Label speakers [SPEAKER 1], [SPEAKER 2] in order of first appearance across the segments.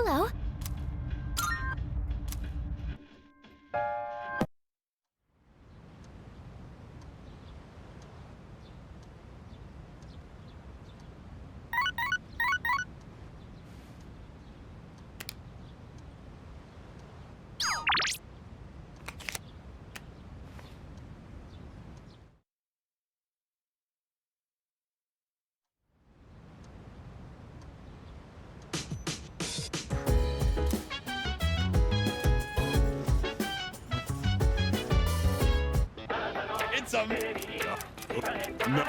[SPEAKER 1] Hello.
[SPEAKER 2] It's a video. No.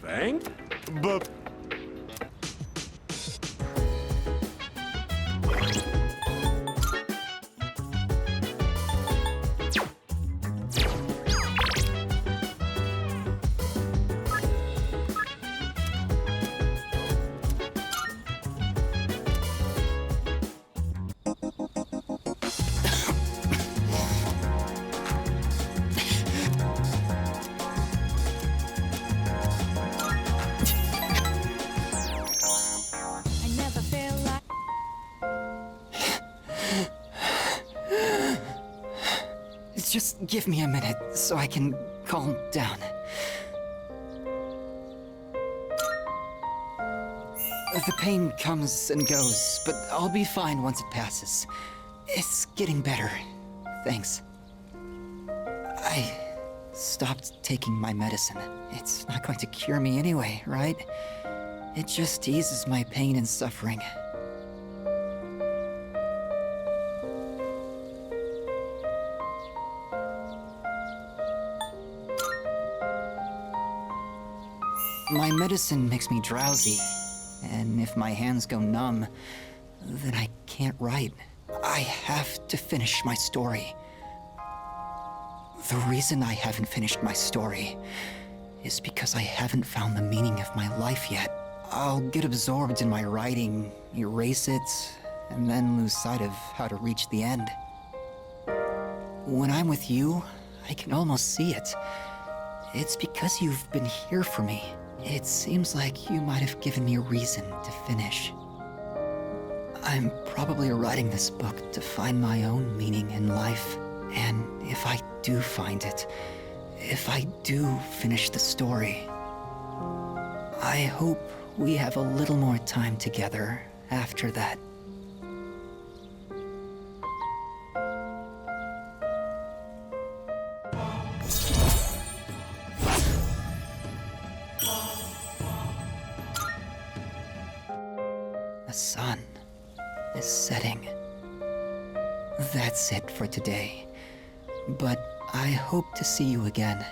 [SPEAKER 2] Thank? But.
[SPEAKER 3] Just give me a minute so I can calm down. The pain comes and goes, but I'll be fine once it passes. It's getting better. Thanks. I stopped taking my medicine. It's not going to cure me anyway, right? It just eases my pain and suffering. My medicine makes me drowsy, and if my hands go numb, then I can't write. I have to finish my story. The reason I haven't finished my story is because I haven't found the meaning of my life yet. I'll get absorbed in my writing, erase it, and then lose sight of how to reach the end. When I'm with you, I can almost see it. It's because you've been here for me. It seems like you might have given me a reason to finish. I'm probably writing this book to find my own meaning in life. And if I do find it, if I do finish the story, I hope we have a little more time together after that. The sun is setting. That's it for today. But I hope to see you again.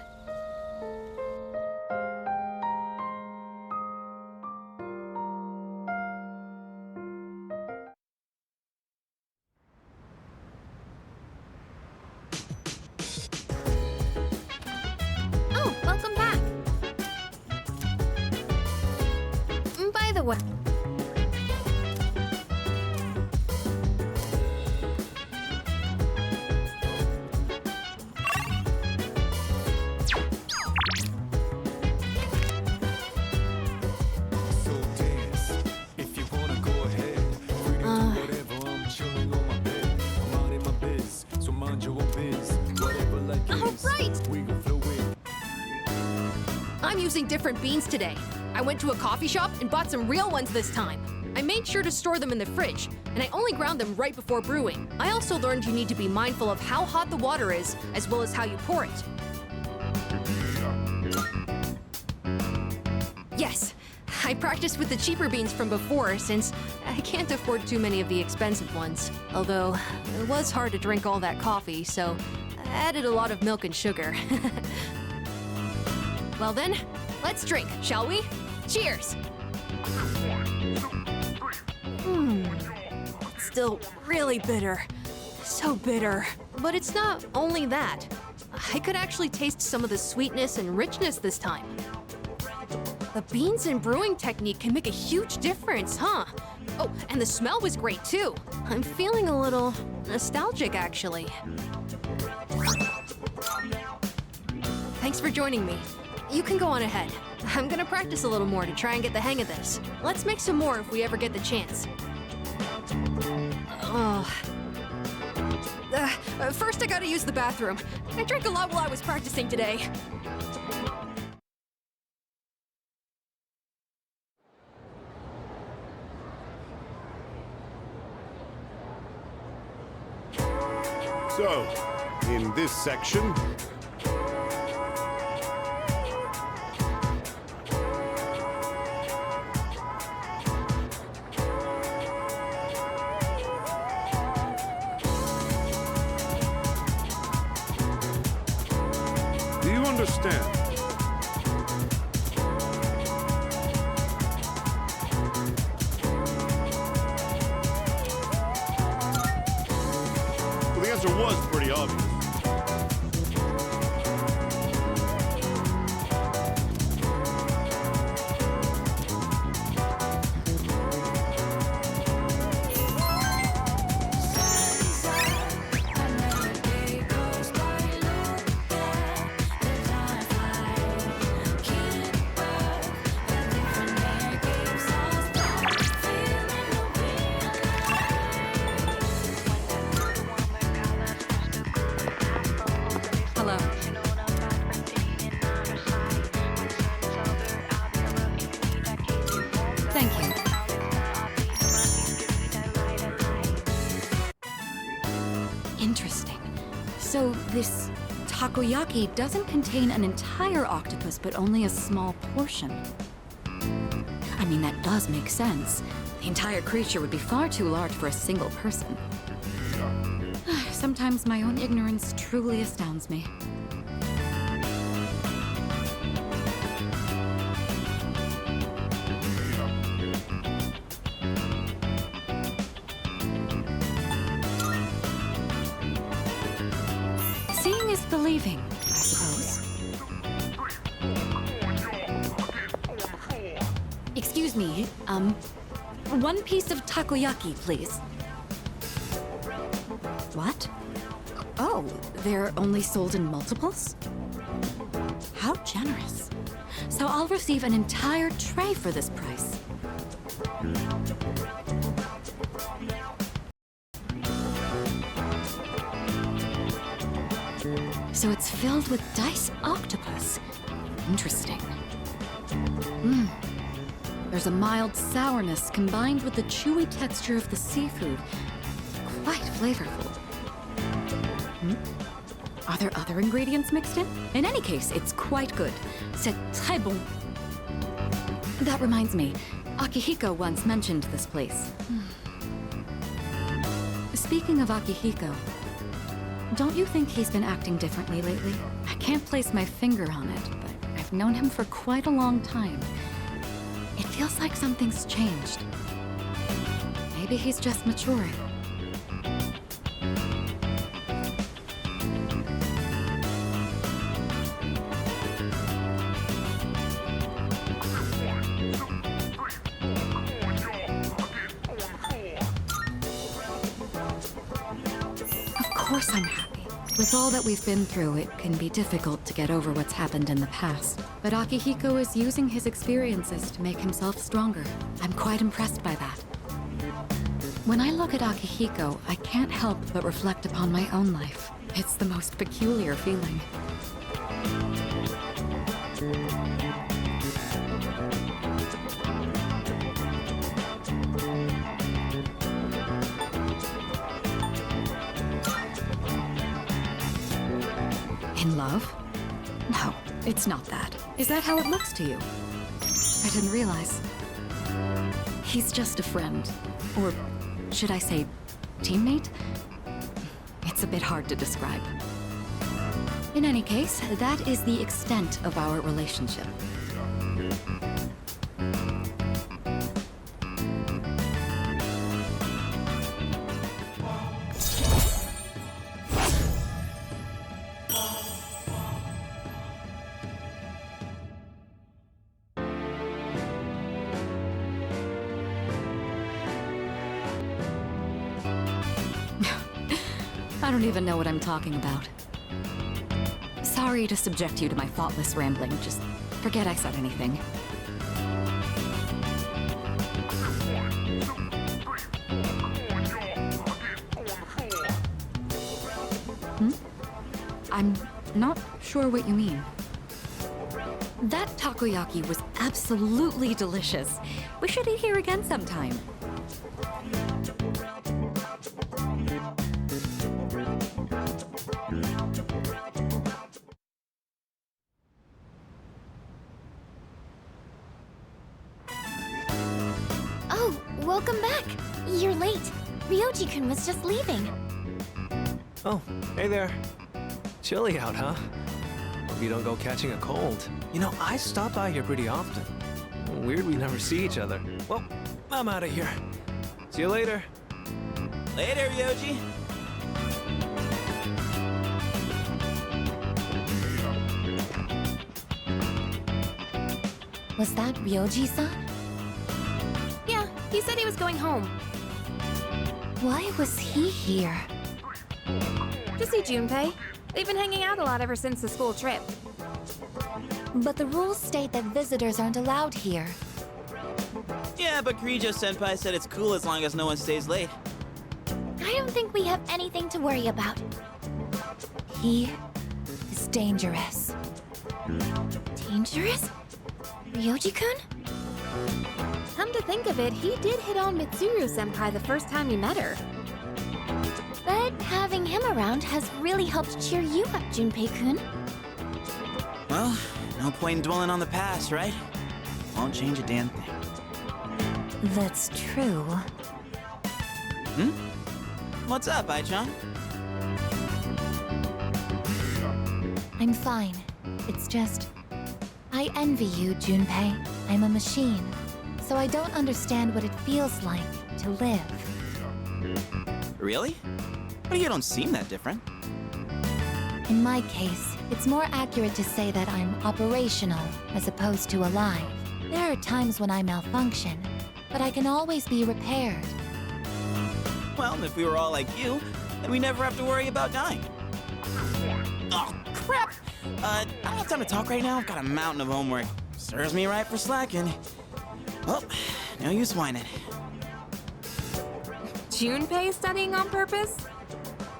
[SPEAKER 1] Oh, welcome back. By the way...
[SPEAKER 4] I'm using different beans today. I went to a coffee shop and bought some real ones this time. I made sure to store them in the fridge, and I only ground them right before brewing. I also learned you need to be mindful of how hot the water is, as well as how you pour it. Yes, I practiced with the cheaper beans from before, since I can't afford too many of the expensive ones. Although, it was hard to drink all that coffee, so I added a lot of milk and sugar. Well then, let's drink, shall we? Cheers! It's still really bitter. So bitter. But it's not only that. I could actually taste some of the sweetness and richness this time. The beans and brewing technique can make a huge difference, huh? Oh, and the smell was great too. I'm feeling a little nostalgic, actually. Thanks for joining me. you can go on ahead. I'm gonna practice a little more to try and get the hang of this. Let's make some more if we ever get the chance. First I gotta use the bathroom. I drank a lot while I was practicing today.
[SPEAKER 2] So, in this section, do you understand? Well, the answer was pretty obvious.
[SPEAKER 4] Hello. Thank you.
[SPEAKER 5] Interesting. So this takoyaki doesn't contain an entire octopus, but only a small portion. I mean, that does make sense. The entire creature would be far too large for a single person. Sometimes my own ignorance truly astounds me. Seeing is believing, I suppose. Excuse me, one piece of takoyaki, please. What? Oh, they're only sold in multiples? How generous. So I'll receive an entire tray for this price. So it's filled with diced octopus. Interesting. There's a mild sourness combined with the chewy texture of the seafood. Quite flavorful. Are there other ingredients mixed in? In any case, it's quite good. C'est très bon. That reminds me, Akihiko once mentioned this place. Speaking of Akihiko, don't you think he's been acting differently lately? I can't place my finger on it, but I've known him for quite a long time. It feels like something's changed. Maybe he's just maturing. Of course I'm happy. With all that we've been through, it can be difficult to get over what's happened in the past. But Akihiko is using his experiences to make himself stronger. I'm quite impressed by that. When I look at Akihiko, I can't help but reflect upon my own life. It's the most peculiar feeling. In love? No, it's not that. Is that how it looks to you? I didn't realize. He's just a friend. Or should I say, teammate? It's a bit hard to describe. In any case, that is the extent of our relationship. I don't even know what I'm talking about. Sorry to subject you to my thoughtless rambling, just Forget I said anything. I'm not sure what you mean. That takoyaki was absolutely delicious. We should eat here again sometime.
[SPEAKER 1] Oh, welcome back. You're late. Ryoji-kun was just leaving.
[SPEAKER 6] Oh, hey there. Chilly out, huh? Hope you don't go catching a cold. You know, I stop by here pretty often. Weird we never see each other. Well, I'm out of here. See you later.
[SPEAKER 7] Later, Ryoji.
[SPEAKER 1] Was that Ryoji-san?
[SPEAKER 4] Yeah, he said he was going home.
[SPEAKER 1] Why was he here?
[SPEAKER 4] To see Junpei. They've been hanging out a lot ever since the school trip.
[SPEAKER 1] But the rules state that visitors aren't allowed here.
[SPEAKER 7] Yeah, but Kirijo-senpai said it's cool as long as no one stays late.
[SPEAKER 1] I don't think we have anything to worry about. He is dangerous. Dangerous? Ryoji-kun?
[SPEAKER 4] Come to think of it, he did hit on Mitsuru-senpai the first time he met her.
[SPEAKER 1] But having him around has really helped cheer you up, Junpei-kun.
[SPEAKER 7] Well, no point in dwelling on the past, right? Won't change a damn thing.
[SPEAKER 1] That's true.
[SPEAKER 7] What's up, Ai-chan?
[SPEAKER 1] I'm fine. It's just... I envy you, Junpei. I'm a machine, so I don't understand what it feels like to live.
[SPEAKER 7] Really? But you don't seem that different.
[SPEAKER 1] In my case, it's more accurate to say that I'm operational as opposed to alive. There are times when I malfunction, but I can always be repaired.
[SPEAKER 7] Well, if we were all like you, then we never have to worry about dying. Oh, crap! I don't have time to talk right now. I've got a mountain of homework. Serves me right for slacking. Well, no use whining.
[SPEAKER 4] Junpei studying on purpose?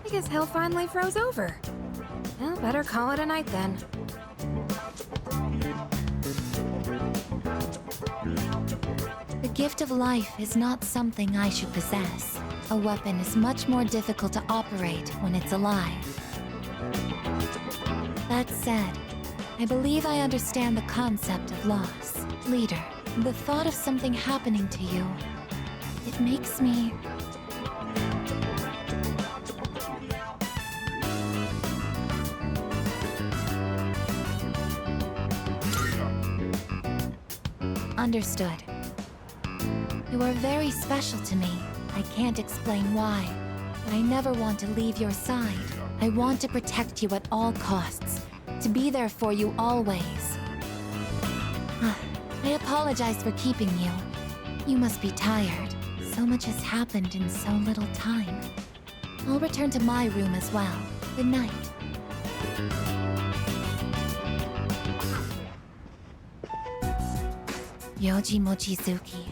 [SPEAKER 4] I guess hell finally froze over. Well, better call it a night then.
[SPEAKER 1] The gift of life is not something I should possess. A weapon is much more difficult to operate when it's alive. That said, I believe I understand the concept of loss. Leader, the thought of something happening to you, it makes me... Understood. You are very special to me. I can't explain why, but I never want to leave your side. I want to protect you at all costs, to be there for you always. I apologize for keeping you. You must be tired. So much has happened in so little time. I'll return to my room as well. Good night. Yoji Mochizuki.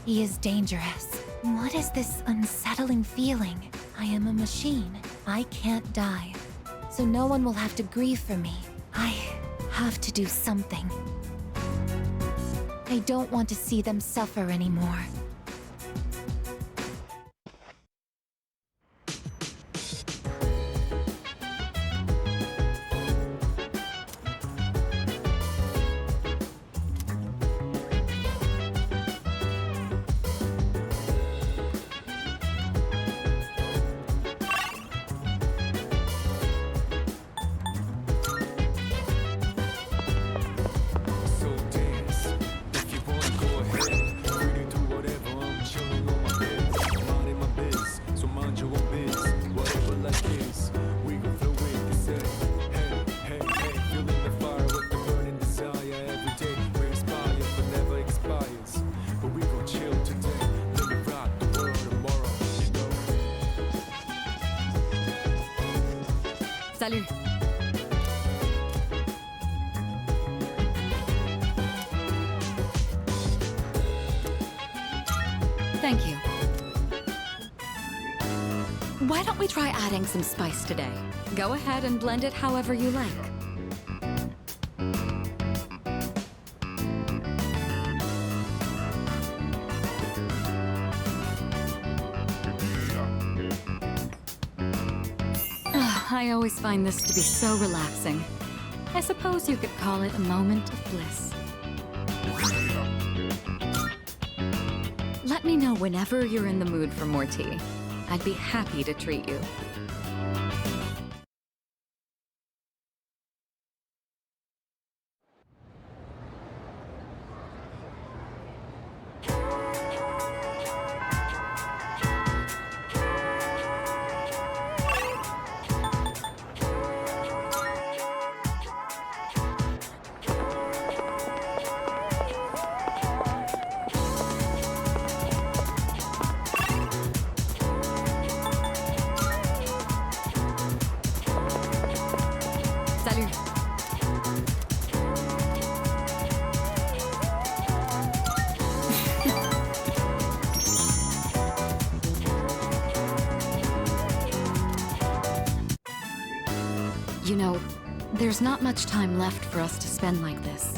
[SPEAKER 1] He is dangerous. What is this unsettling feeling? I am a machine. I can't die. So no one will have to grieve for me. I have to do something. I don't want to see them suffer anymore.
[SPEAKER 8] So dance, if you wanna go ahead. Free to do whatever, I'm chilling on my bed. Minding my biz, so mind your own biz. Whatever life is, we gon' flow with this day. Hey, hey, hey, feeling the fire with the burning desire every day. We're inspired but never expires. But we gon' chill today. Let me rock the world tomorrow, you know.
[SPEAKER 5] Salut. about we try adding some spice today? Go ahead and blend it however you like. I always find this to be so relaxing. I suppose you could call it a moment of bliss. Let me know whenever you're in the mood for more tea. I'd be happy to treat you. Salut. You know, there's not much time left for us to spend like this.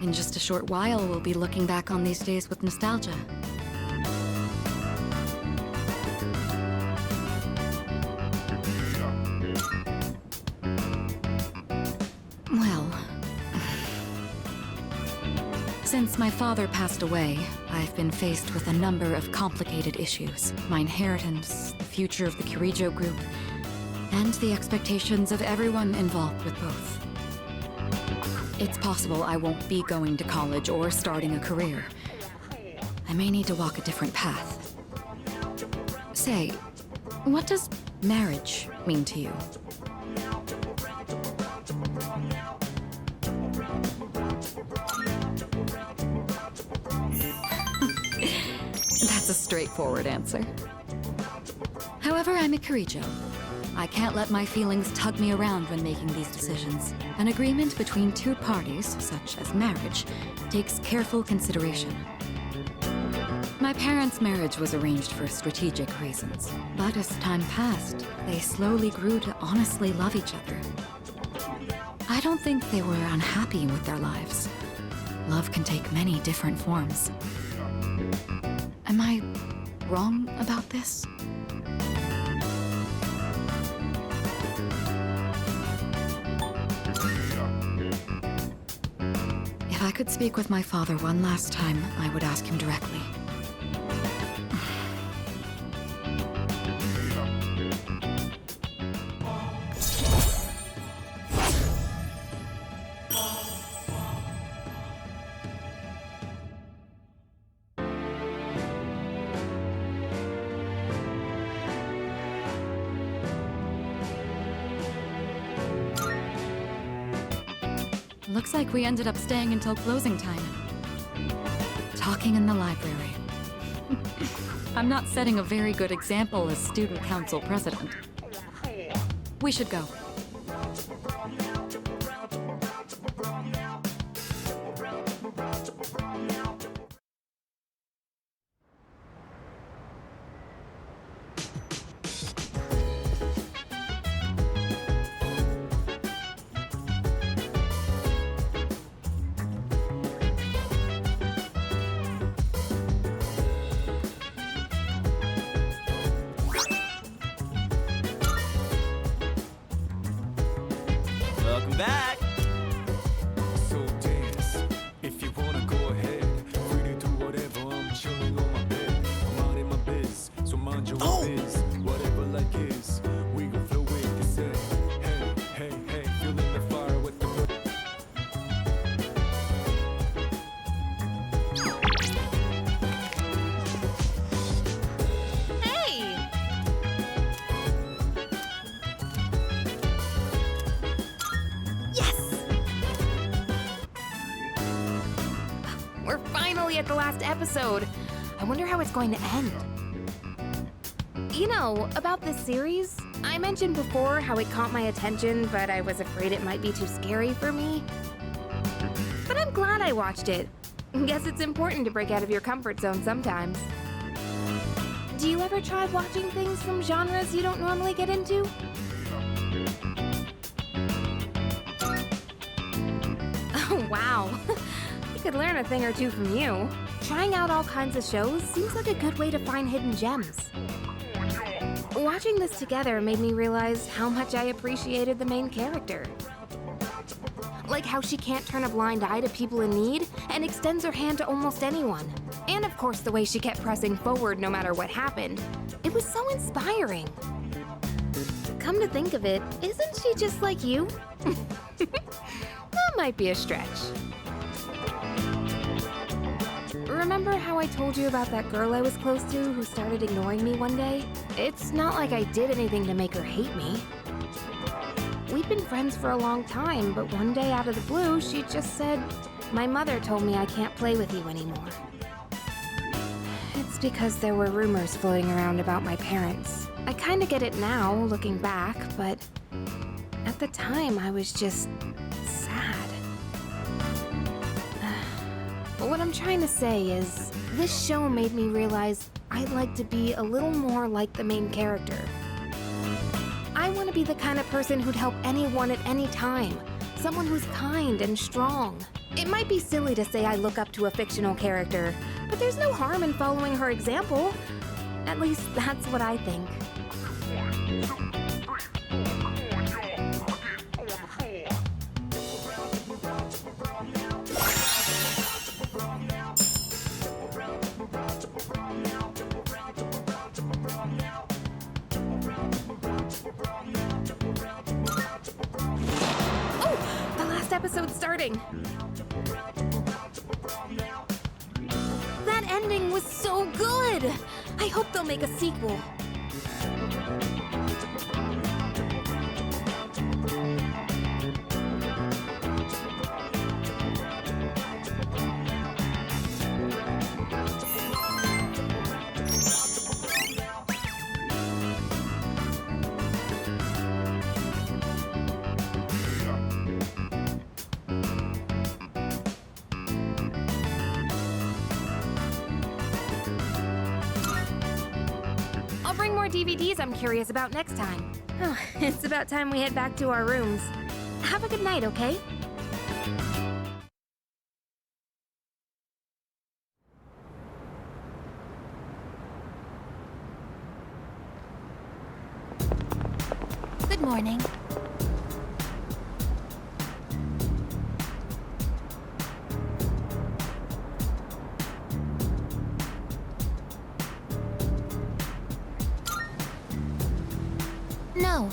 [SPEAKER 5] In just a short while, we'll be looking back on these days with nostalgia. Well, since my father passed away, I've been faced with a number of complicated issues. My inheritance, the future of the Kirijo group, and the expectations of everyone involved with both. It's possible I won't be going to college or starting a career. I may need to walk a different path. Say, what does marriage mean to you? That's a straightforward answer. However, I'm a Kirijo. I can't let my feelings tug me around when making these decisions. An agreement between two parties, such as marriage, takes careful consideration. My parents' marriage was arranged for strategic reasons, but as time passed, they slowly grew to honestly love each other. I don't think they were unhappy with their lives. Love can take many different forms. Am I wrong about this? If I could speak with my father one last time, I would ask him directly. Looks like we ended up staying until closing time. Talking in the library. I'm not setting a very good example as student council president. We should go.
[SPEAKER 7] Welcome back.
[SPEAKER 8] So dance, if you wanna go ahead. Free to do whatever, I'm chilling on my bed. I'm out in my biz, so mind your own biz. Whatever like is, we gon' flow with this head. Hey, hey, hey, feeling the fire with the
[SPEAKER 4] Hey! Yes! We're finally at the last episode. I wonder how it's going to end. You know, about this series, I mentioned before how it caught my attention, but I was afraid it might be too scary for me. But I'm glad I watched it. Guess it's important to break out of your comfort zone sometimes.
[SPEAKER 9] Do you ever try watching things from genres you don't normally get into? Oh, wow. I could learn a thing or two from you. Trying out all kinds of shows seems like a good way to find hidden gems. Watching this together made me realize how much I appreciated the main character. Like how she can't turn a blind eye to people in need and extends her hand to almost anyone. And of course the way she kept pressing forward no matter what happened. It was so inspiring. Come to think of it, isn't she just like you? That might be a stretch. Remember how I told you about that girl I was close to who started ignoring me one day? It's not like I did anything to make her hate me. We'd been friends for a long time, but one day out of the blue, she just said, "My mother told me I can't play with you anymore." It's because there were rumors floating around about my parents. I kinda get it now, looking back, but at the time I was just sad. What I'm trying to say is, this show made me realize I'd like to be a little more like the main character. I want to be the kind of person who'd help anyone at any time. Someone who's kind and strong. It might be silly to say I look up to a fictional character, but there's no harm in following her example. At least that's what I think. Episode starting. That ending was so good! I hope they'll make a sequel. DVDs I'm curious about next time. Oh, it's about time we head back to our rooms. Have a good night, okay?
[SPEAKER 1] Good morning. No.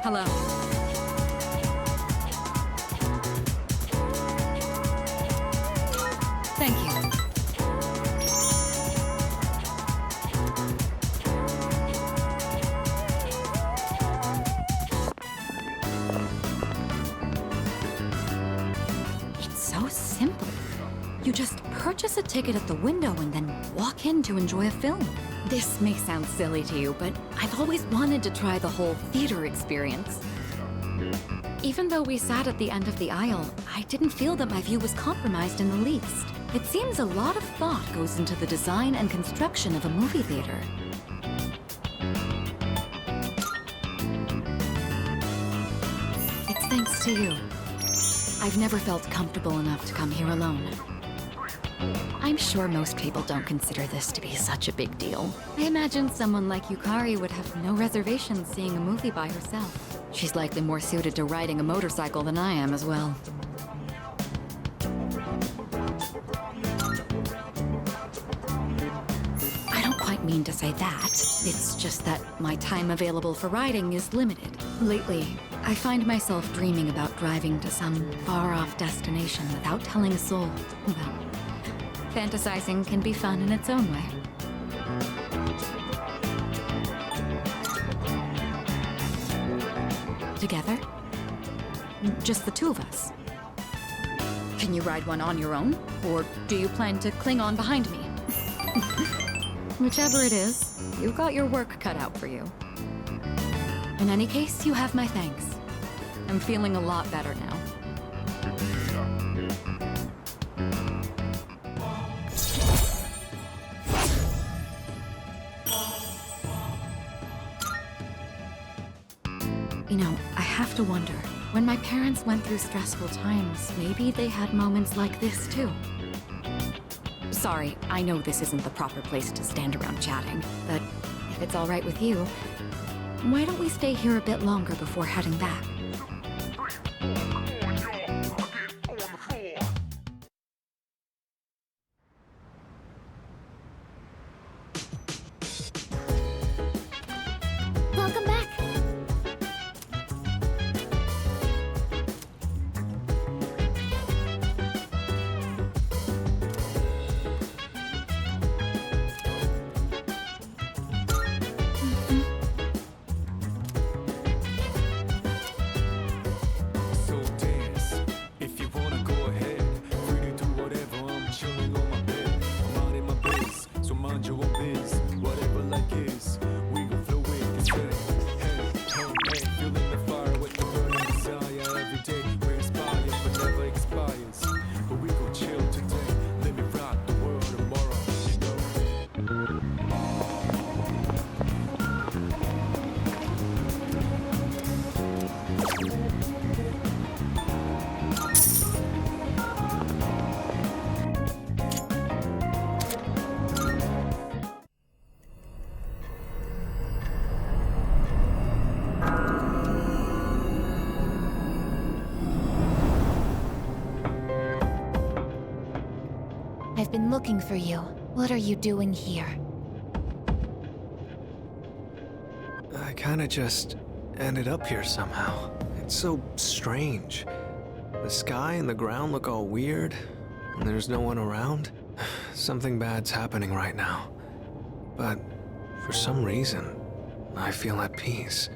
[SPEAKER 5] Hello. Thank you. It's so simple. You just purchase a ticket at the window and then walk in to enjoy a film. This may sound silly to you, but I've always wanted to try the whole theater experience. Even though we sat at the end of the aisle, I didn't feel that my view was compromised in the least. It seems a lot of thought goes into the design and construction of a movie theater. It's thanks to you. I've never felt comfortable enough to come here alone. I'm sure most people don't consider this to be such a big deal. I imagine someone like Yukari would have no reservations seeing a movie by herself. She's likely more suited to riding a motorcycle than I am as well. I don't quite mean to say that. It's just that my time available for riding is limited. Lately, I find myself dreaming about driving to some far-off destination without telling a soul. Well, fantasizing can be fun in its own way. Together? Just the two of us. Can you ride one on your own? Or do you plan to cling on behind me? Whichever it is, you've got your work cut out for you. In any case, you have my thanks. I'm feeling a lot better now. You know, I have to wonder, when my parents went through stressful times, maybe they had moments like this too. Sorry, I know this isn't the proper place to stand around chatting, but if it's all right with you, why don't we stay here a bit longer before heading back?
[SPEAKER 1] Welcome back.
[SPEAKER 8] So dance, if you wanna go ahead. Free to do whatever, I'm chilling on my bed. I'm out in my biz, so mind your own biz. Whatever like is, we gon' flow with this way. Hey, feeling the fire with the burning desire. Every day we're inspired, but never expires. But we gon' chill today, let me rock the world tomorrow, you know?
[SPEAKER 1] I've been looking for you. What are you doing here?
[SPEAKER 6] I kinda just ended up here somehow. It's so strange. The sky and the ground look all weird, and there's no one around. Something bad's happening right now. But for some reason, I feel at peace.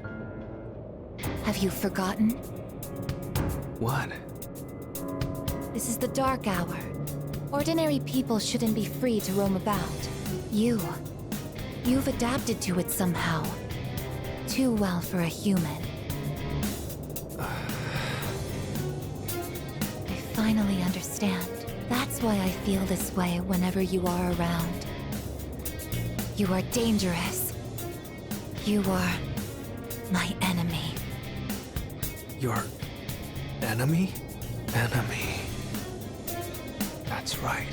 [SPEAKER 1] Have you forgotten?
[SPEAKER 6] What?
[SPEAKER 1] This is the dark hour. Ordinary people shouldn't be free to roam about. You've adapted to it somehow. Too well for a human. I finally understand. That's why I feel this way whenever you are around. You are dangerous. You are my enemy.
[SPEAKER 6] Your enemy? Enemy. That's right.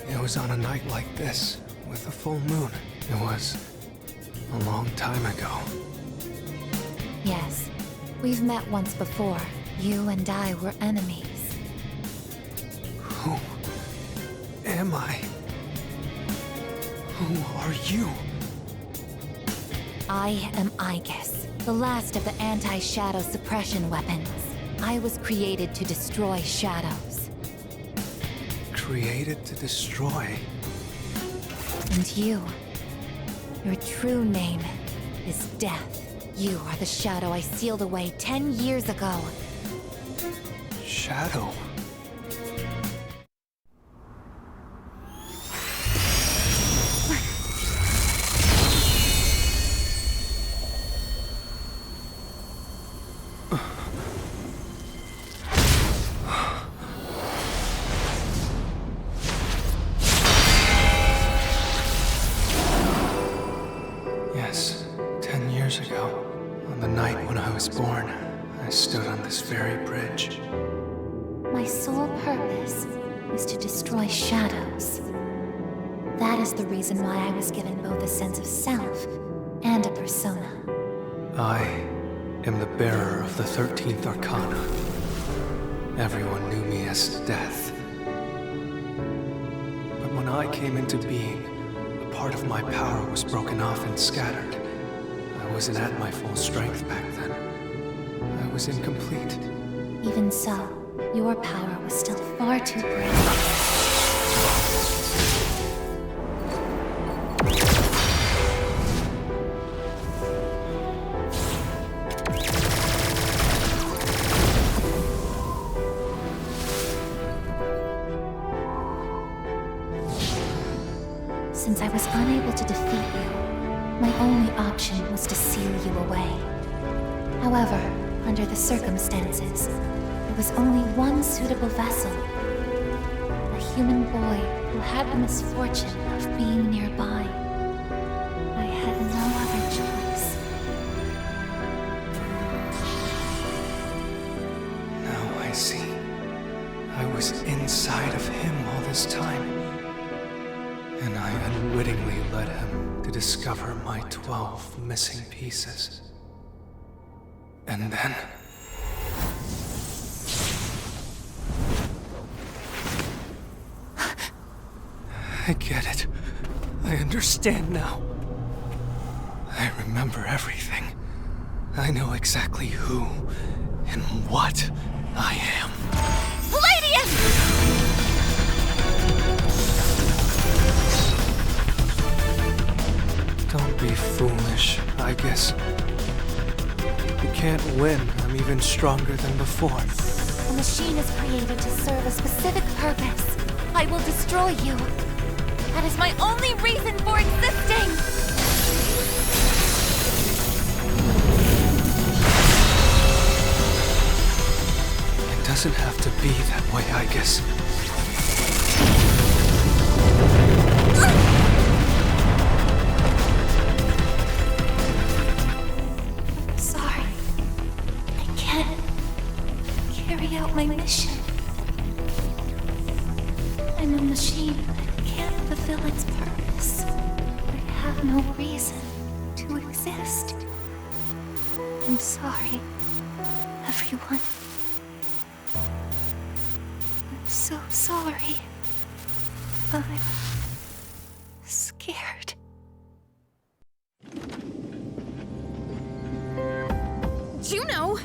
[SPEAKER 6] It was on a night like this, with a full moon. It was a long time ago.
[SPEAKER 1] Yes, we've met once before. You and I were enemies.
[SPEAKER 6] Who am I? Who are you?
[SPEAKER 1] I am Aegis, the last of the anti-shadow suppression weapons. I was created to destroy shadows.
[SPEAKER 6] Created to destroy.
[SPEAKER 1] And you, your true name is Death. You are the shadow I sealed away 10 years ago.
[SPEAKER 6] Shadow. Yes, 10 years ago, on the night when I was born, I stood on this very bridge.
[SPEAKER 1] My sole purpose is to destroy shadows. That is the reason why I was given both a sense of self and a persona.
[SPEAKER 6] I am the bearer of the 13th Arcana. Everyone knew me as Death. But when I came into being, a part of my power was broken off and scattered. I wasn't at my full strength back then. I was incomplete.
[SPEAKER 1] Even so, your power was still far too great. Since I was unable to defeat you, my only option was to seal you away. However, under the circumstances, there was only one suitable vessel. A human boy who had the misfortune of being nearby. I had no other choice.
[SPEAKER 6] Now I see. I was inside of him all this time. And I unwittingly led him to discover my 12 missing pieces. And then... I get it. I understand now. I remember everything. I know exactly who and what I am. Don't be foolish, I guess. You can't win. I'm even stronger than before.
[SPEAKER 1] The machine is created to serve a specific purpose. I will destroy you. That is my only reason for existing!
[SPEAKER 6] It doesn't have to be that way, I guess.
[SPEAKER 1] Sorry. I can't carry out my mission. I'm a machine that can't fulfill its purpose. I have no reason to exist. I'm sorry, everyone. I'm so sorry. I'm scared.
[SPEAKER 9] Juno!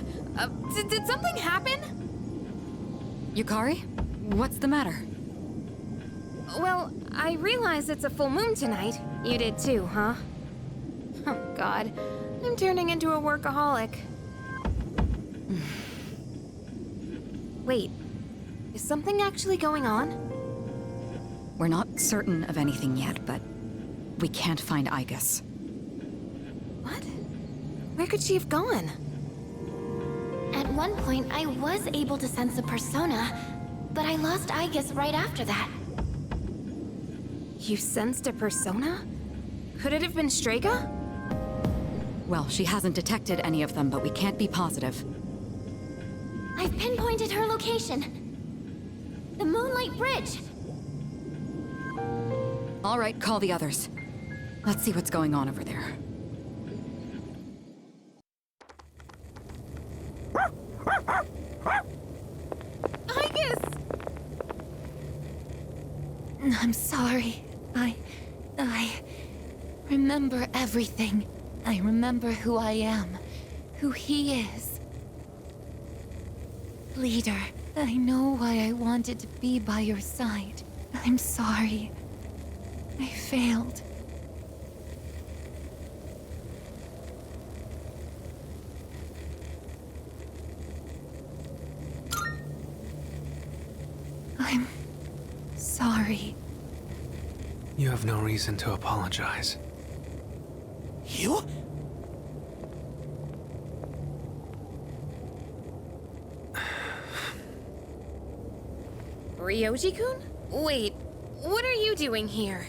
[SPEAKER 9] Did something happen?
[SPEAKER 5] Yukari? What's the matter?
[SPEAKER 9] Well, I realize it's a full moon tonight. You did too, huh? Oh, God. I'm turning into a workaholic. Wait. Is something actually going on?
[SPEAKER 5] We're not certain of anything yet, but we can't find Igus.
[SPEAKER 9] What? Where could she have gone?
[SPEAKER 10] At one point, I was able to sense a persona, but I lost Igus right after that.
[SPEAKER 9] You sensed a persona? Could it have been Strega?
[SPEAKER 5] Well, she hasn't detected any of them, but we can't be positive.
[SPEAKER 10] I've pinpointed her location. The Moonlight Bridge.
[SPEAKER 5] All right, call the others. Let's see what's going on over there.
[SPEAKER 9] Igus!
[SPEAKER 1] I'm sorry. I remember everything. I remember who I am, who he is. Leader, I know why I wanted to be by your side. I'm sorry. I failed. I'm sorry.
[SPEAKER 6] You have no reason to apologize.
[SPEAKER 7] You?
[SPEAKER 9] Ryoji-kun? Wait, what are you doing here?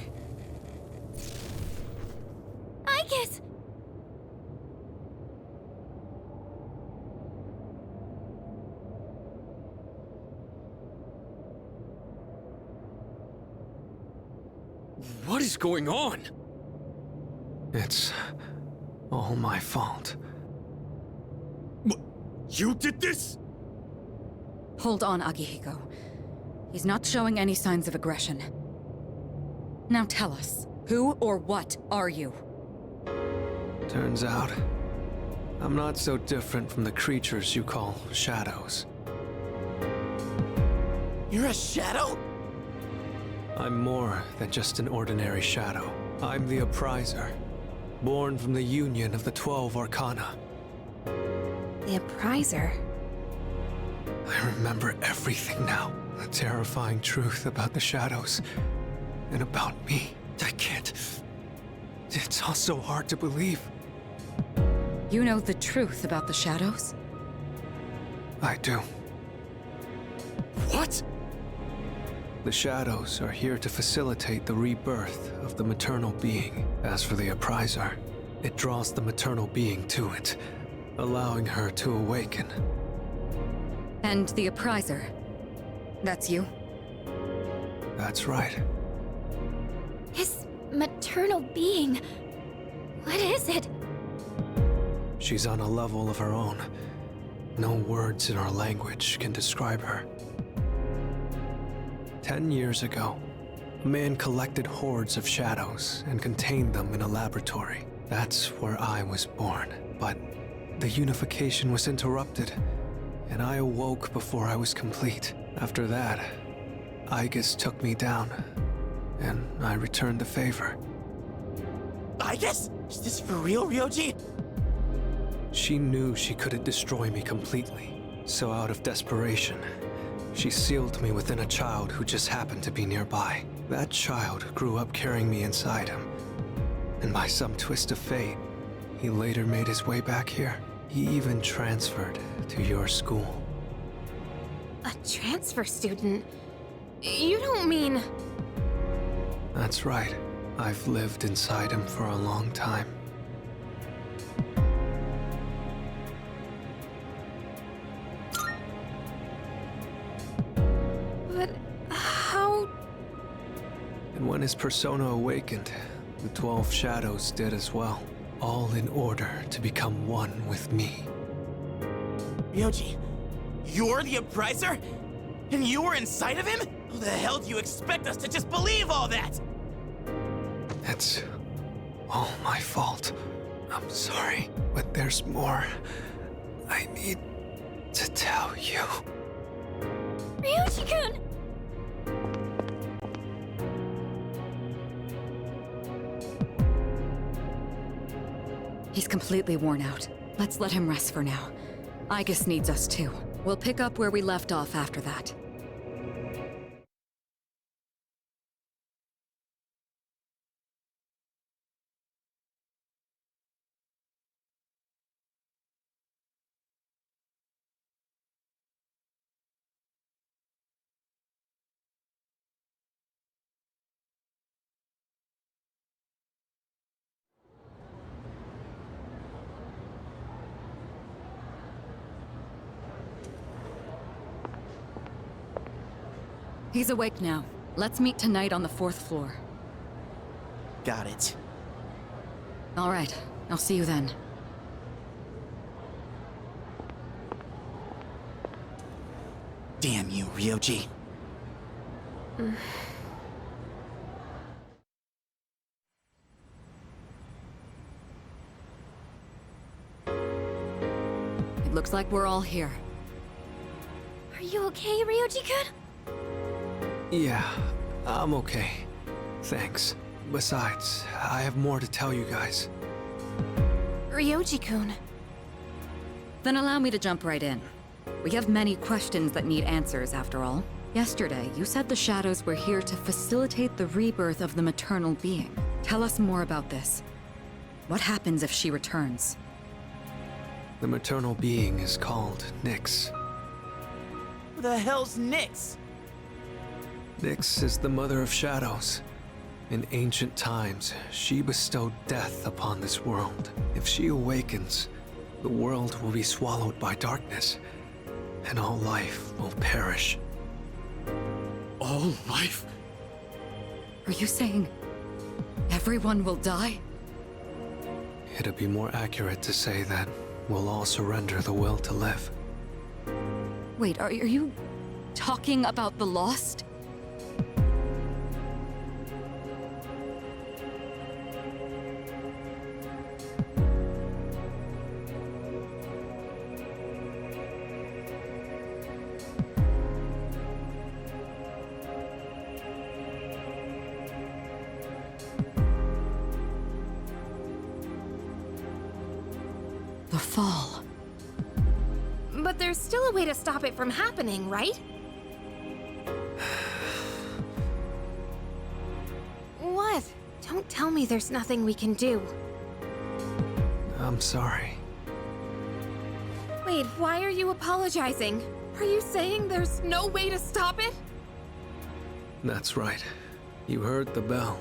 [SPEAKER 10] Igus!
[SPEAKER 11] What is going on?
[SPEAKER 6] It's all my fault.
[SPEAKER 11] You did this?
[SPEAKER 5] Hold on, Akihiko. He's not showing any signs of aggression. Now tell us, who or what are you?
[SPEAKER 6] Turns out, I'm not so different from the creatures you call shadows.
[SPEAKER 7] You're a shadow?
[SPEAKER 6] I'm more than just an ordinary shadow. I'm the Appriser, born from the union of the 12 Arcana.
[SPEAKER 9] The Appriser?
[SPEAKER 6] I remember everything now. The terrifying truth about the shadows, and about me. I can't. It's all so hard to believe.
[SPEAKER 5] You know the truth about the shadows?
[SPEAKER 6] I do.
[SPEAKER 11] What?
[SPEAKER 6] The shadows are here to facilitate the rebirth of the maternal being. As for the appriser, it draws the maternal being to it, allowing her to awaken.
[SPEAKER 5] And the appriser? That's you?
[SPEAKER 6] That's right.
[SPEAKER 10] His maternal being. What is it?
[SPEAKER 6] She's on a level of her own. No words in our language can describe her. 10 years ago, a man collected hordes of shadows and contained them in a laboratory. That's where I was born. But the unification was interrupted, and I awoke before I was complete. After that, Aigis took me down, and I returned the favor.
[SPEAKER 7] I guess? Is this for real, Ryoji?
[SPEAKER 6] She knew she couldn't destroy me completely, so out of desperation, she sealed me within a child who just happened to be nearby. That child grew up carrying me inside him, and by some twist of fate, he later made his way back here. He even transferred to your school.
[SPEAKER 9] A transfer student? You don't mean...
[SPEAKER 6] That's right. I've lived inside him for a long time.
[SPEAKER 9] But how...
[SPEAKER 6] And when his persona awakened, the 12 shadows did as well, all in order to become one with me.
[SPEAKER 7] Ryoji, you're the appriser? And you were inside of him? How the hell do you expect us to just believe all that?
[SPEAKER 6] It's all my fault. I'm sorry, but there's more I need to tell you.
[SPEAKER 10] Ryoji-kun!
[SPEAKER 5] He's completely worn out. Let's let him rest for now. Aigis needs us too. We'll pick up where we left off after that. He's awake now. Let's meet tonight on the 4th floor.
[SPEAKER 7] Got it.
[SPEAKER 5] All right, I'll see you then.
[SPEAKER 7] Damn you, Ryoji.
[SPEAKER 5] It looks like we're all here.
[SPEAKER 10] Are you okay, Ryoji-kun?
[SPEAKER 6] Yeah, I'm okay. Thanks. Besides, I have more to tell you guys.
[SPEAKER 9] Ryoji-kun.
[SPEAKER 5] Then allow me to jump right in. We have many questions that need answers, after all. Yesterday, you said the shadows were here to facilitate the rebirth of the maternal being. Tell us more about this. What happens if she returns?
[SPEAKER 6] The maternal being is called Nyx.
[SPEAKER 7] Who the hell's Nyx?
[SPEAKER 6] Nyx is the mother of shadows. In ancient times, she bestowed death upon this world. If she awakens, the world will be swallowed by darkness, and all life will perish.
[SPEAKER 11] All life?
[SPEAKER 5] Are you saying everyone will die?
[SPEAKER 6] It'd be more accurate to say that we'll all surrender the will to live.
[SPEAKER 5] Wait, are you talking about the lost? The fall.
[SPEAKER 9] But there's still a way to stop it from happening, right? What? me there's nothing we can do.
[SPEAKER 6] I'm sorry.
[SPEAKER 9] Wait, why are you apologizing? Are you saying there's no way to stop it?
[SPEAKER 6] That's right. You heard the bell.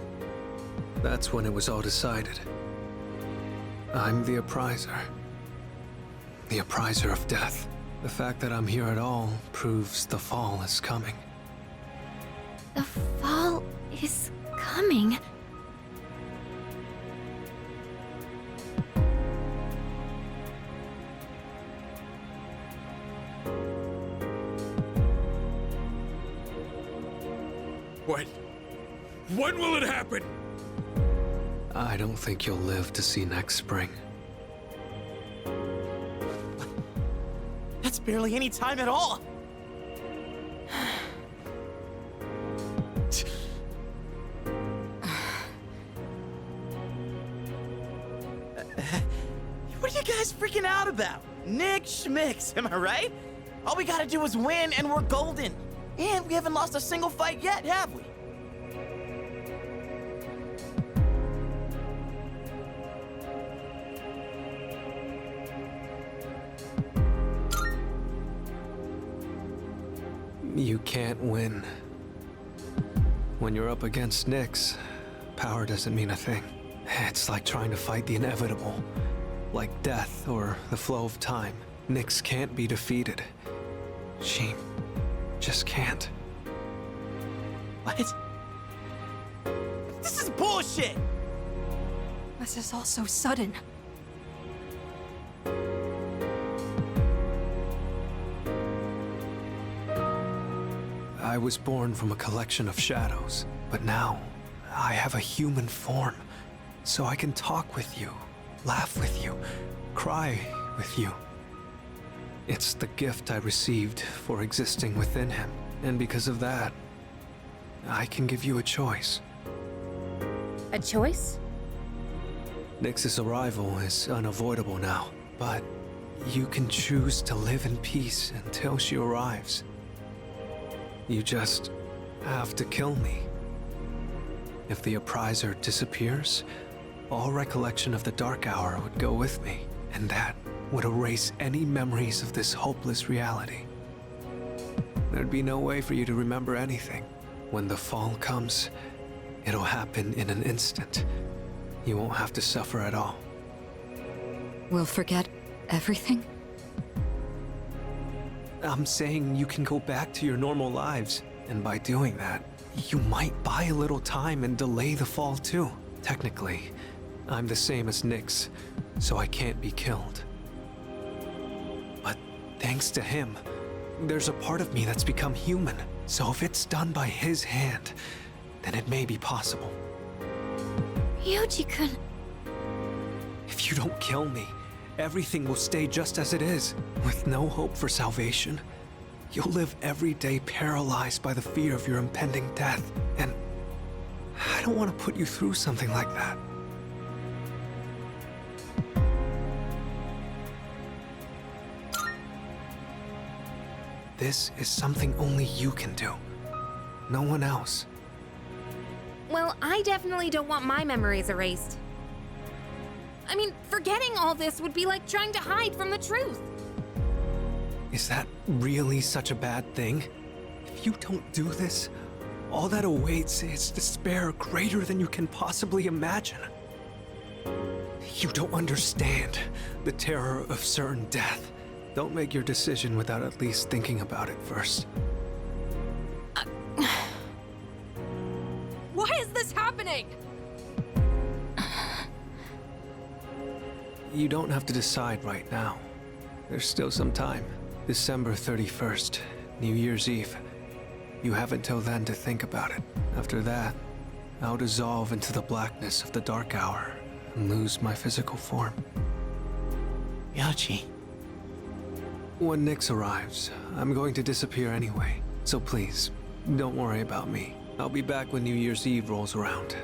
[SPEAKER 6] That's when it was all decided. I'm the appriser. The appriser of death. The fact that I'm here at all proves the fall is coming.
[SPEAKER 10] The fall is coming.
[SPEAKER 11] When will it happen?
[SPEAKER 6] I don't think you'll live to see next spring.
[SPEAKER 7] That's barely any time at all. What are you guys freaking out about? Nick Schmicks, am I right? All we gotta do is win and we're golden. And we haven't lost a single fight yet, have we?
[SPEAKER 6] You can't win. When you're up against Nyx, power doesn't mean a thing. It's like trying to fight the inevitable. Like death or the flow of time. Nyx can't be defeated. She just can't.
[SPEAKER 7] What? This is bullshit!
[SPEAKER 4] This is all so sudden.
[SPEAKER 6] I was born from a collection of shadows, but now I have a human form, so I can talk with you, laugh with you, cry with you. It's the gift I received for existing within him, and because of that, I can give you a choice.
[SPEAKER 9] A choice?
[SPEAKER 6] Nyx's arrival is unavoidable now, but you can choose to live in peace until she arrives. You just have to kill me. If the appriser disappears, all recollection of the Dark Hour would go with me, and that would erase any memories of this hopeless reality. There'd be no way for you to remember anything. When the fall comes, it'll happen in an instant. You won't have to suffer at all.
[SPEAKER 5] We'll forget everything?
[SPEAKER 6] I'm saying you can go back to your normal lives, and by doing that, you might buy a little time and delay the fall too. Technically, I'm the same as Nyx, so I can't be killed. But thanks to him, there's a part of me that's become human. So if it's done by his hand, then it may be possible.
[SPEAKER 10] Ryuji-kun.
[SPEAKER 6] If you don't kill me, everything will stay just as it is, with no hope for salvation. You'll live every day paralyzed by the fear of your impending death, and I don't want to put you through something like that. This is something only you can do. No one else.
[SPEAKER 9] Well, I definitely don't want my memories erased. I mean, forgetting all this would be like trying to hide from the truth.
[SPEAKER 6] Is that really such a bad thing? If you don't do this, all that awaits is despair greater than you can possibly imagine. You don't understand the terror of certain death. Don't make your decision without at least thinking about it first.
[SPEAKER 4] Why is this happening?
[SPEAKER 6] You don't have to decide right now. There's still some time. December 31st, New Year's Eve. You have until then to think about it. After that, I'll dissolve into the blackness of the Dark Hour and lose my physical form.
[SPEAKER 7] Yachi.
[SPEAKER 6] When Nyx arrives, I'm going to disappear anyway. So please, don't worry about me. I'll be back when New Year's Eve rolls around.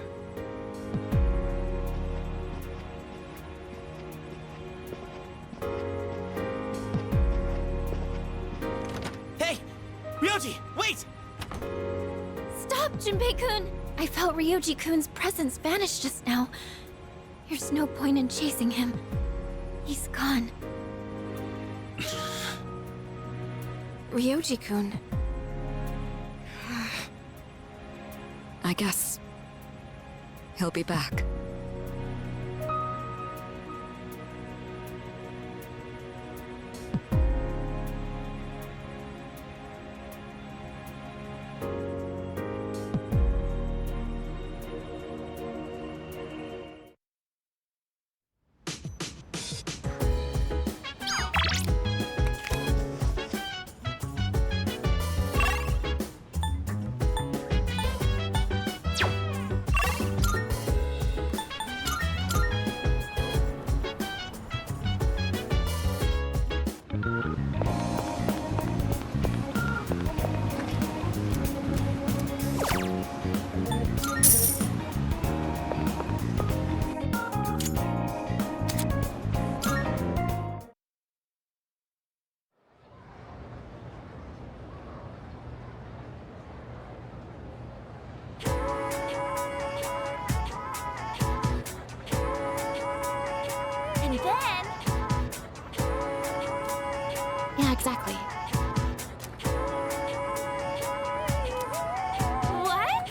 [SPEAKER 7] Hey! Ryoji, wait!
[SPEAKER 10] Stop, Junpei-kun! I felt Ryoji-kun's presence vanish just now. There's no point in chasing him. He's gone.
[SPEAKER 9] Ryoji-kun.
[SPEAKER 5] I guess he'll be back.
[SPEAKER 10] And then... Yeah, exactly. What?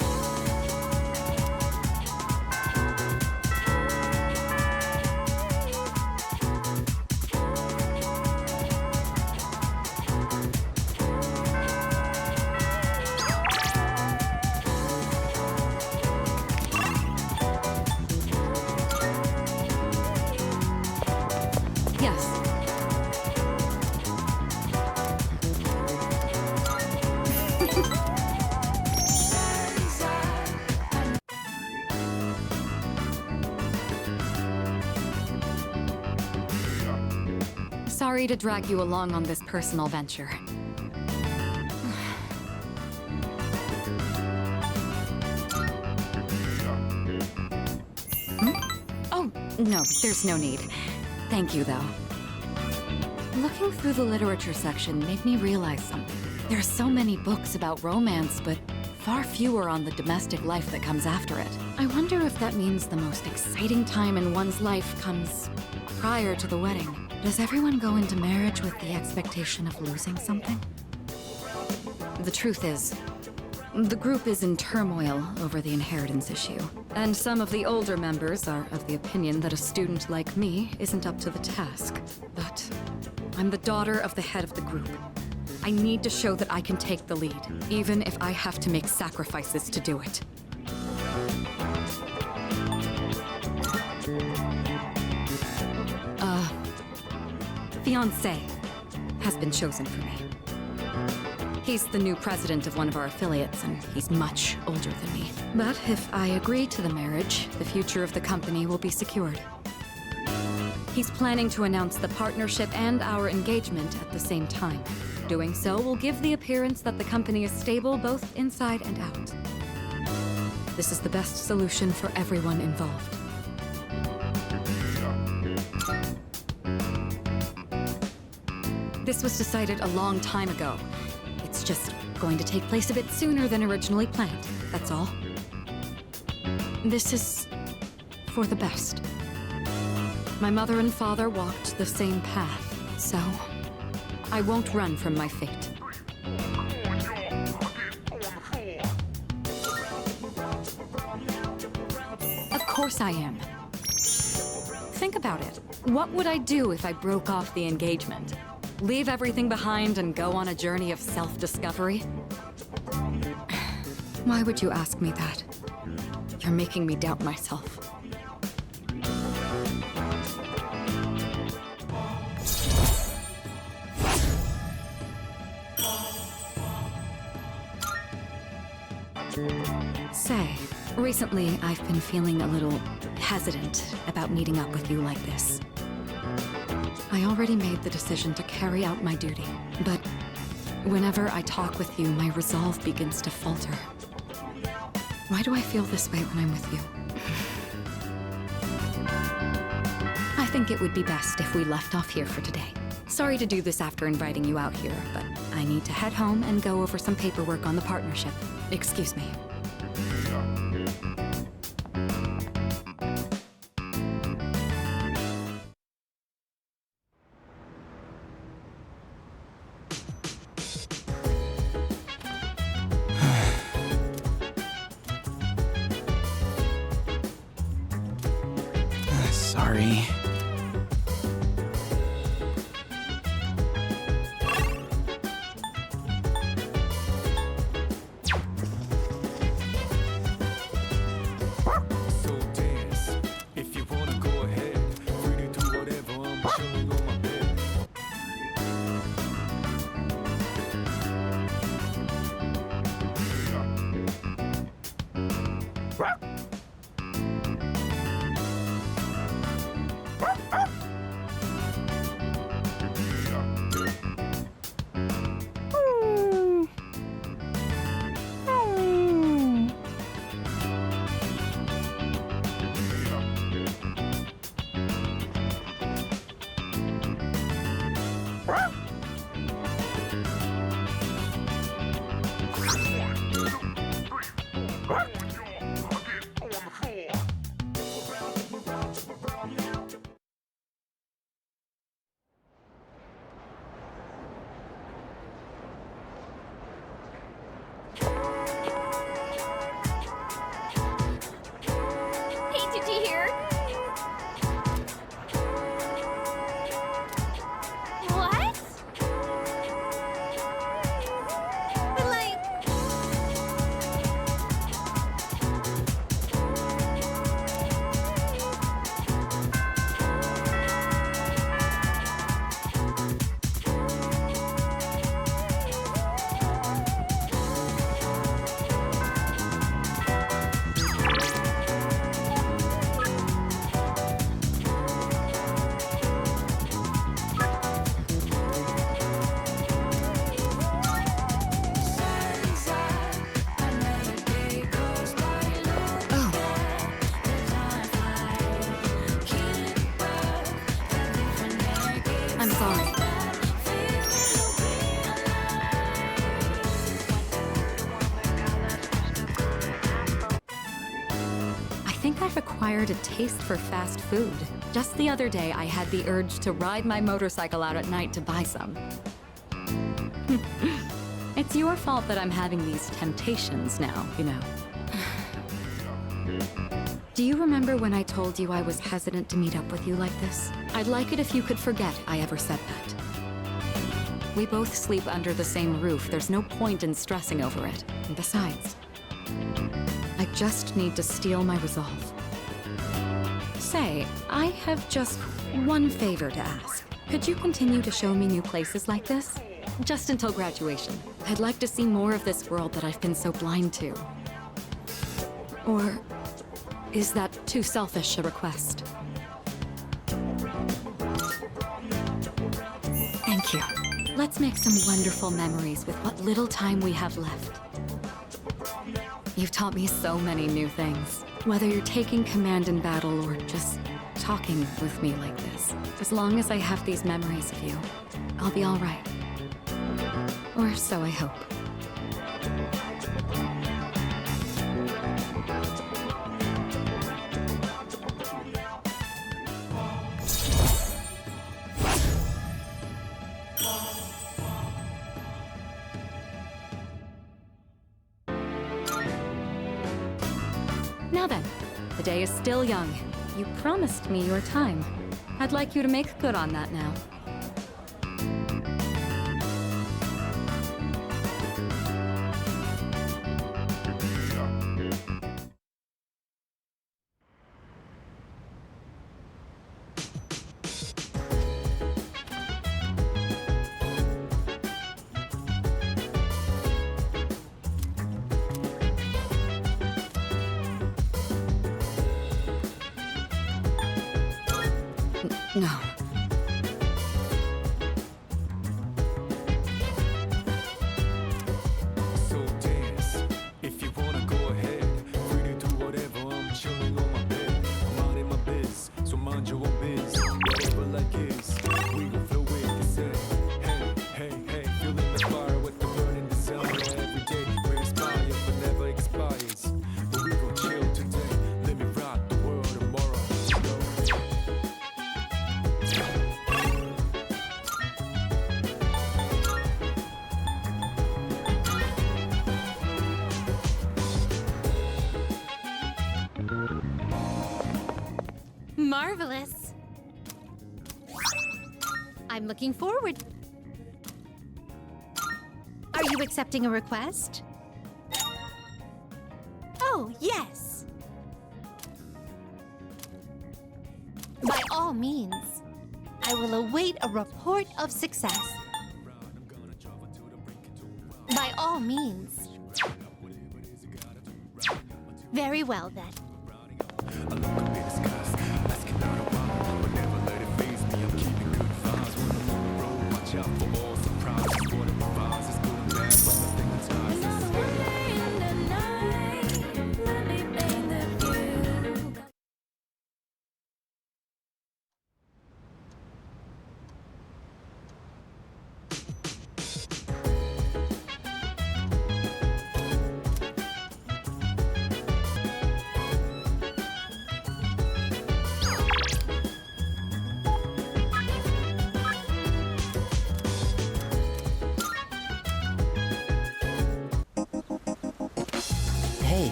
[SPEAKER 5] Yes. Sorry to drag you along on this personal venture. Oh, no, there's no need. Thank you, though. Looking through the literature section made me realize something. There are so many books about romance, but far fewer on the domestic life that comes after it. I wonder if that means the most exciting time in one's life comes prior to the wedding. Does everyone go into marriage with the expectation of losing something? The truth is, the group is in turmoil over the inheritance issue. And some of the older members are of the opinion that a student like me isn't up to the task. But I'm the daughter of the head of the group. I need to show that I can take the lead, even if I have to make sacrifices to do it. Fiancé has been chosen for me. He's the new president of one of our affiliates, and he's much older than me. But if I agree to the marriage, the future of the company will be secured. He's planning to announce the partnership and our engagement at the same time. Doing so will give the appearance that the company is stable both inside and out. This is the best solution for everyone involved. This was decided a long time ago. It's just going to take place a bit sooner than originally planned, that's all. This is for the best. My mother and father walked the same path, so I won't run from my fate. Of course I am. Think about it. What would I do if I broke off the engagement? Leave everything behind and go on a journey of self-discovery? Why would you ask me that? You're making me doubt myself. Say, recently I've been feeling a little hesitant about meeting up with you like this. I already made the decision to carry out my duty, but whenever I talk with you, my resolve begins to falter. Why do I feel this way when I'm with you? I think it would be best if we left off here for today. Sorry to do this after inviting you out here, but I need to head home and go over some paperwork on the partnership. Excuse me.
[SPEAKER 7] Sorry.
[SPEAKER 8] So dance. If you wanna go ahead, free to do whatever. I'm chilling on my bed.
[SPEAKER 10] Hey, did you hear? What? But like...
[SPEAKER 5] I'm sorry. I think I've acquired a taste for fast food. Just the other day, I had the urge to ride my motorcycle out at night to buy some. It's your fault that I'm having these temptations now, you know. Do you remember when I told you I was hesitant to meet up with you like this? I'd like it if you could forget I ever said that. We both sleep under the same roof. There's no point in stressing over it. And besides, I just need to steel my resolve. Say, I have just one favor to ask. Could you continue to show me new places like this? Just until graduation. I'd like to see more of this world that I've been so blind to. Or is that too selfish a request? Thank you. Let's make some wonderful memories with what little time we have left. You've taught me so many new things. Whether you're taking command in battle or just talking with me like this. As long as I have these memories of you, I'll be all right. Or so I hope. Now then, the day is still young. You promised me your time. I'd like you to make good on that now. No.
[SPEAKER 8] So dance. If you wanna go ahead, free to do whatever. I'm chilling on my bed. I'm out in my biz, so mind your own biz. Whatever like is, we gon' flow with the set. Hey, hey, hey, feeling the fire with the burning desire. Every day brings fire, but never expires.
[SPEAKER 1] Marvelous. I'm looking forward. Are you accepting a request? Oh, yes. By all means, I will await a report of success. By all means. Very well, then.
[SPEAKER 3] Hey.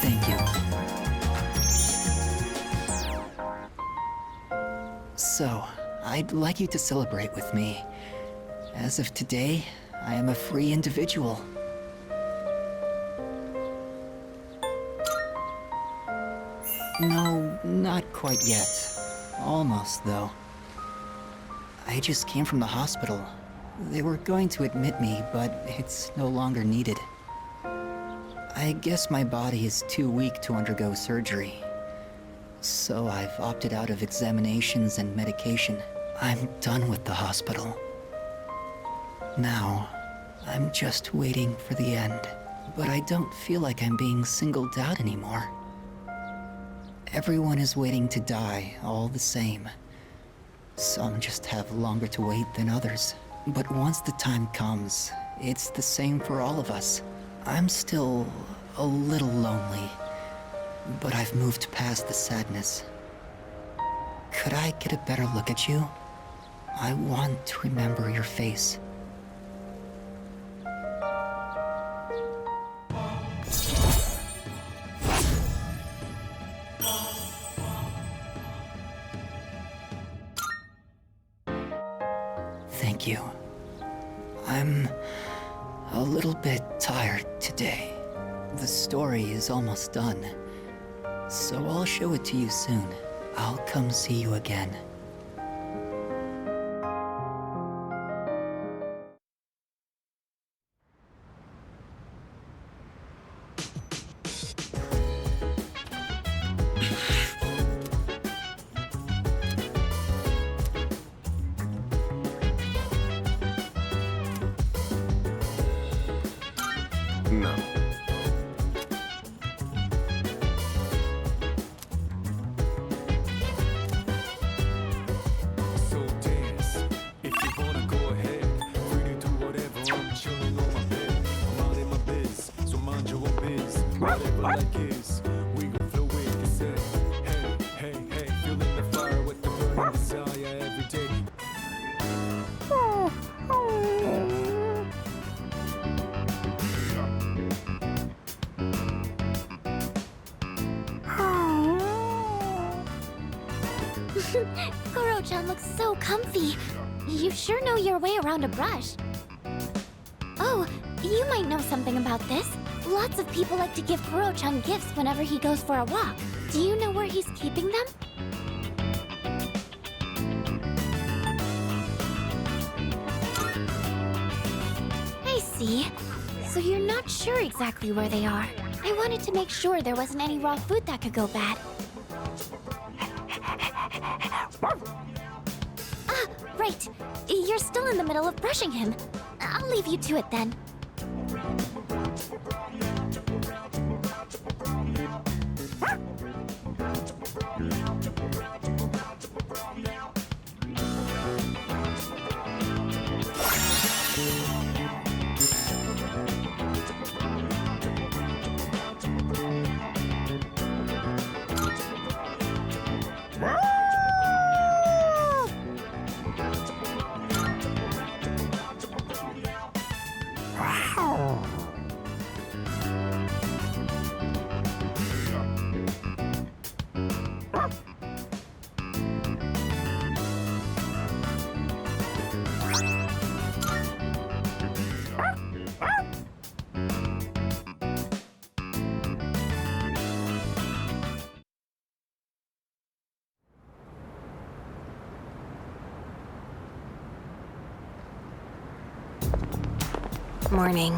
[SPEAKER 3] Thank you. So, I'd like you to celebrate with me. As of today, I am a free individual. No, not quite yet. Almost, though. I just came from the hospital. They were going to admit me, but it's no longer needed. I guess my body is too weak to undergo surgery. So I've opted out of examinations and medication. I'm done with the hospital. Now, I'm just waiting for the end. But I don't feel like I'm being singled out anymore. Everyone is waiting to die all the same. Some just have longer to wait than others. But once the time comes, it's the same for all of us. I'm still a little lonely, but I've moved past the sadness. Could I get a better look at you? I want to remember your face. Thank you. I'm a little bit tired today. The story is almost done, so I'll show it to you soon. I'll come see you again.
[SPEAKER 2] No.
[SPEAKER 8] So dance, if you wanna go ahead. Free to do whatever, I'm chilling on my bed. I'm out in my biz, so mind your own biz. Whatever like is, we gon' flow with this head. Hey, hey, hey, feeling the fire with the burning desire every day.
[SPEAKER 10] Kuro-chan looks so comfy. You sure know your way around a brush. Oh, you might know something about this. Lots of people like to give Kuro-chan gifts whenever he goes for a walk. Do you know where he's keeping them? I see. So you're not sure exactly where they are. I wanted to make sure there wasn't any raw food that could go bad. Ah, right. You're still in the middle of brushing him. I'll leave you to it then.
[SPEAKER 9] Morning.